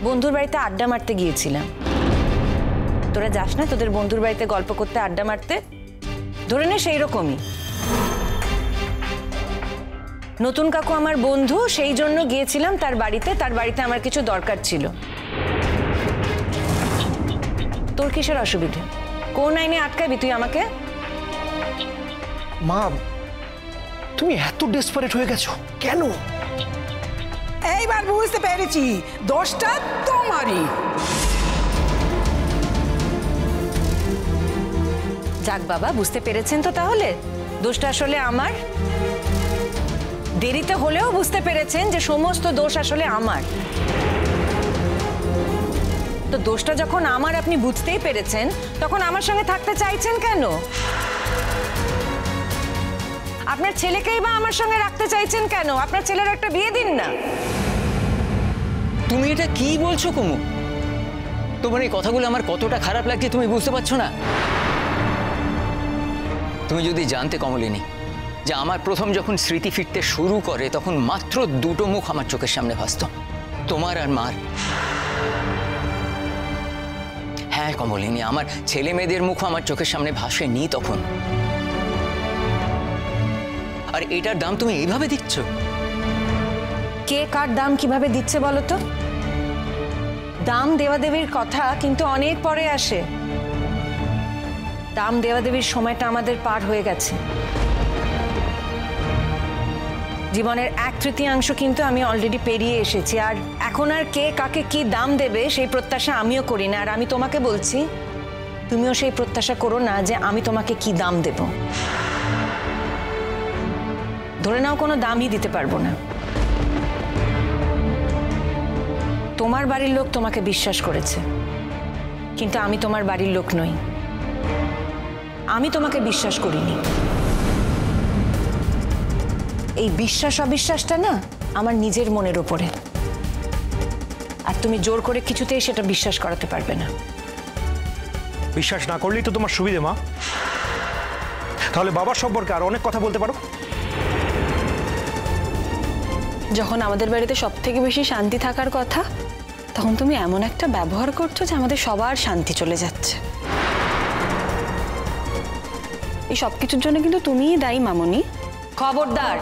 বন্ধুর বাড়িতে আড্ডা মারতে গিয়েছিলাম। তোরা যাস না তোদের বন্ধুর বাড়িতে গল্প করতে, আড্ডা মারতে? ধরে নে সেই রকমই। নতুন কাকু আমার বন্ধু, সেই জন্য গিয়েছিলাম তার বাড়িতে। তার বাড়িতে আমার কিছু দরকার ছিল। তোর কিসের অসুবিধে? কোন আইনে আটকাবি তুই আমাকে? মা, তুমি এত ডেসপারেট হয়ে গেছো কেন? এইবার বুঝতে পেরেছি, দোষটা তোমারই। যাক বাবা, বুঝতে পেরেছেন তো তাহলে দোষটা আসলে আমার। দেরিতে হলেও বুঝতে পেরেছেন যে সমস্ত দোষ আসলে আমার। তো দোষটা যখন আমার আপনি বুঝতেই পেরেছেন, তখন আমার সঙ্গে থাকতে চাইছেন কেন? আপনার ছেলেকেই বা আমার সঙ্গে রাখতে চাইছেন কেন? আপনার ছেলের একটা বিয়ে দিন না। তুমি এটা কি বলছো কুমু? তোমার এই কথাগুলো আমার কতটা খারাপ লাগছে তুমি বুঝতে পারছো না? তুমি যদি জানতে কমলিনী, যে আমার প্রথম যখন স্মৃতি ফিরতে শুরু করে তখন মাত্র দুটো মুখ আমার চোখের সামনে ভাসত, তোমার আর মার। হ্যাঁ কমলিনী, আমার ছেলে মেয়েদের মুখ আমার চোখের সামনে ভাসেনি তখন। আর এটার দাম তুমি এইভাবে দিচ্ছ? কে কার দাম কিভাবে দিচ্ছে বলো তো? দাম দেওয়াদেবীর কথা কিন্তু অনেক পরে আসে। দাম দেওয়াদেবীর সময়টা আমাদের পার হয়ে গেছে। জীবনের 1/3 কিন্তু আমি অলরেডি পেরিয়ে এসেছি। আর এখন আর কে কাকে কি দাম দেবে সেই প্রত্যাশা আমিও করি না। আর আমি তোমাকে বলছি, তুমিও সেই প্রত্যাশা করো না যে আমি তোমাকে কি দাম দেব। ধরে নাও কোনো দামই দিতে পারবো না। তোমার বাড়ির লোক তোমাকে বিশ্বাস করেছে, কিন্তু আমি তোমার বাড়ির লোক নই। আমি তোমাকে বিশ্বাস করিনি। এই বিশ্বাস অবিশ্বাসটা না আমার নিজের মনের উপরে। আর তুমি জোর করে কিছুতেই সেটা বিশ্বাস করাতে পারবে না। বিশ্বাস না করলেই তো তোমার সুবিধে মা। তাহলে বাবার সম্পর্কে আর অনেক কথা বলতে পারো। যখন আমাদের বাড়িতে সব থেকে বেশি শান্তি থাকার কথা, তখন তুমি এমন একটা ব্যবহার করছো যে আমাদের সবার শান্তি চলে যাচ্ছে। এই সব কিছুর জন্য কিন্তু তুমিই দায়ী মামনি। খবরদার,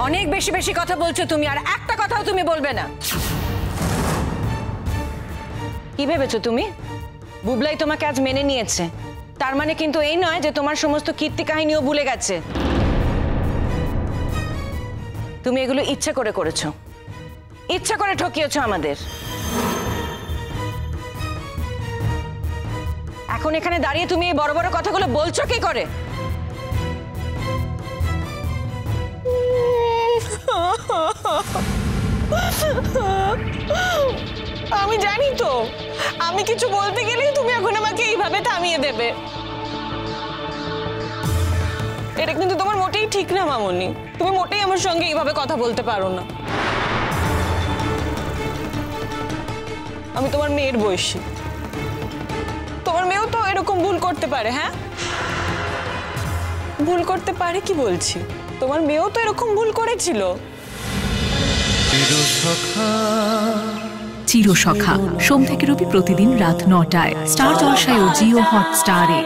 অনেক বেশি বেশি কথা বলছো তুমি। আর একটা কথাও তুমি বলবে না। কি ভেবেছো তুমি? বুবলাই তোমাকে আজ মেনে নিয়েছে, তার মানে কিন্তু এই নয় যে তোমার সমস্ত কীর্তি কাহিনীও ভুলে গেছে। তুমি এগুলো ইচ্ছা করে করেছো, ইচ্ছা করে ঠকিয়েছো আমাদের। এখন এখানে দাঁড়িয়ে তুমি এই বড় বড় কথাগুলো বলছো কি করে? আমি জানি তো, আমি কিছু বলতে গেলেই তুমি এখন আমাকে এইভাবে থামিয়ে দেবে। এটা কিন্তু তোমার মোটেই ঠিক না মামনি। তুমি মোটেই আমার সঙ্গে এইভাবে কথা বলতে পারো না। আমি তোমার মেয়ের বয়সী, তোমার মেয়েও তো এরকম ভুল করতে পারে। হ্যাঁ, ভুল করতে পারে কি বলছি, তোমার মেয়েও তো এরকম ভুল করেছিল। চিরসখা সোম থেকে রবি প্রতিদিন রাত 9টায় স্টার জলসায় ও জিও হটস্টারে।